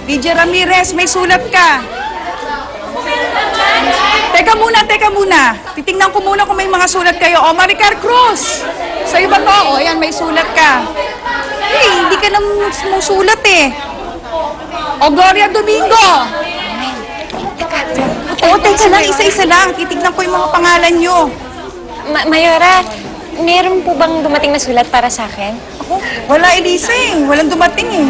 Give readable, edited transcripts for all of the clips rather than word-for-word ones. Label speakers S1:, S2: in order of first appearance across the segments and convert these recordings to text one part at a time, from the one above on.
S1: DJ Ramirez, may sulat ka. Teka muna. Titingnan ko muna kung may mga sulat kayo. O, Maricar Cruz, sa'yo ba to? O, ayan, may sulat ka. Hindi ka nang sumusulat eh. O, Gloria Domingo. Teka lang, isa-isa lang. Titignan ko yung mga pangalan nyo.
S2: Mayora, meron po bang dumating na sulat para sa akin?
S1: Ako, wala, Elisa eh. Walang dumating eh.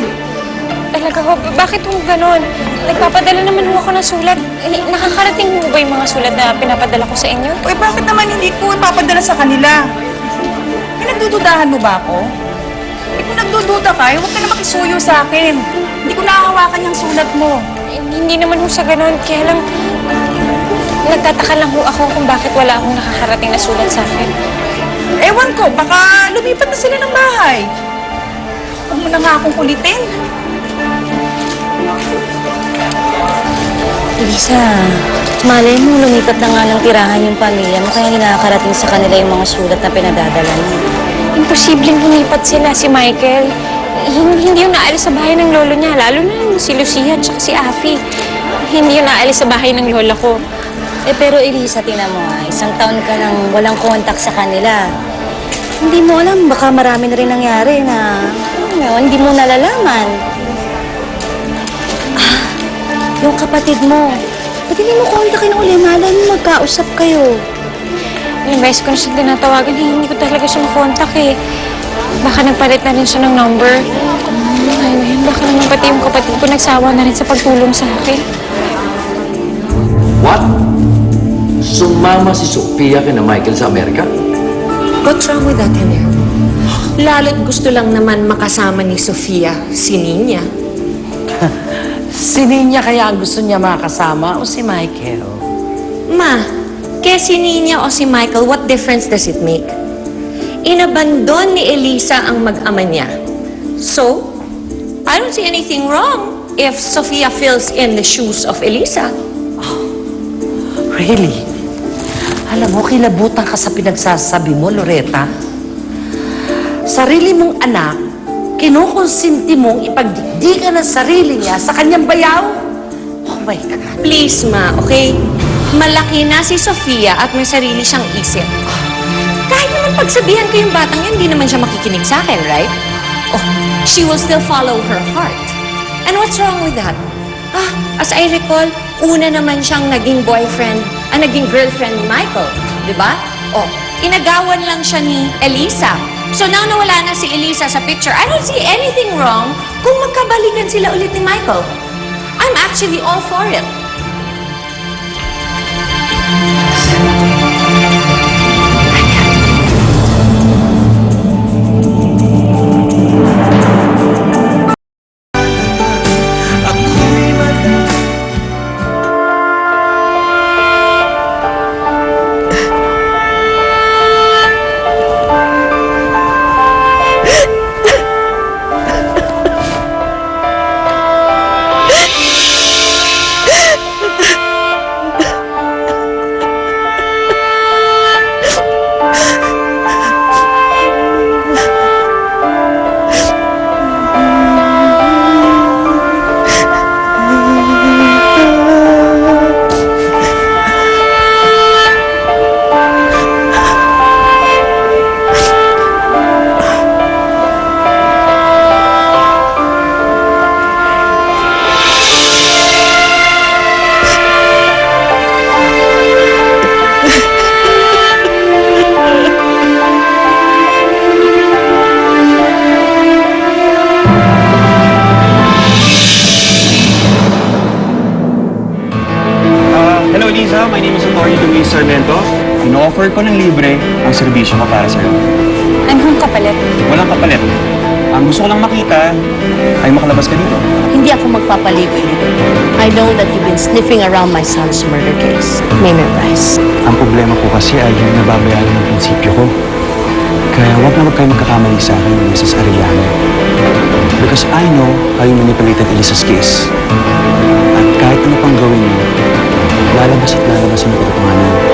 S2: Talaga ho, bakit ho ganun? Nagpapadala naman ho ako ng sulat. Nakakarating ho ba yung mga sulat na pinapadala ko sa inyo?
S1: Uy, bakit naman hindi ko ipapadala sa kanila? Pinagdududahan mo ba ako? Kung nagdududa ka, huwag ka na makisuyo sa akin. Hindi ko nakahawakan yung sulat mo.
S2: Hindi naman ho sa ganun. Kaya lang, nagtataka lang ho ako kung bakit wala akong nakakarating na sulat sa akin.
S1: Ewan ko, baka lumipat na sila ng bahay. Huwag mo na nga akong kulitin.
S3: Lisa, malay mo, lumipat na nga ng tirahan yung pamilya mo kaya hindi nakakarating sa kanila yung mga sulat na pinadadala mo.
S2: Imposibleng lumipat sila, si Michael. Hindi yung naalis sa bahay ng lolo niya, lalo na si Lucia at si Afi. Hindi yung naalis sa bahay ng lola ko.
S3: Pero Elisa, tingnan mo isang taon ka nang walang kontak sa kanila. Hindi mo alam, baka marami na rin nangyari na hindi mo nalalaman. Yung kapatid mo, ba't hindi mo kontakin uli? Malay mo, magkausap kayo.
S2: Ilang beses ko na siya tinatawagan, hindi ko talaga siya makontak eh. Baka nagpalit na rin siya ng number. Ayun, baka naman pati yung kapatid ko nagsawa na rin sa pagtulong sa akin.
S4: What? Sumama si Sophia kina Michael sa Amerika?
S5: What's wrong with that, Henry? Lalo't gusto lang naman makasama ni Sofia, si Nina.
S6: Si Nina kaya ang gusto niya makasama o si Michael?
S5: Ma, kaya si Nina o si Michael, what difference does it make? Inabandon ni Elisa ang mag-ama niya. So, I don't see anything wrong if Sofia fills in the shoes of Elisa.
S6: Really? Alam mo, kilabutan ka sa pinagsasabi mo, Loretta. Sarili mong anak, kinukonsinti mong ipagdikdikan ang sarili niya sa kanyang bayaw? Oh my God.
S5: Please, Ma, okay? Malaki na si Sofia at may sarili siyang isip. Kahit naman pagsabihan ko yung batang yan, hindi naman siya makikinig sa akin, right? Oh, she will still follow her heart. And what's wrong with that? As I recall, una naman siyang naging boyfriend, naging girlfriend ni Michael, di ba? Oh, inagawan lang siya ni Elisa. So now nawala na si Elisa sa picture, I don't see anything wrong kung magkabalikan sila ulit ni Michael. I'm actually all for it.
S7: Hello Lisa, my name is Antonio Luis Sarmiento. Ino-offer ko ng libre ang serbisyo ko para sa'yo.
S2: Anong kapalit?
S7: Walang kapalit. Ang gusto ko lang makita ay makalabas ka dito.
S3: Hindi ako magpapaligoy nito. I know that you've been sniffing around my son's murder case. May memorize.
S7: Ang problema ko kasi ay yung nababayaan ng prinsipyo ko. Kaya huwag na kayo magkakamali sa akin, Mrs. Arellano. Because I know how you manipulated Elisa's case. At kahit ano pang gawin mo, lalabas at lalabas ang katotohanan.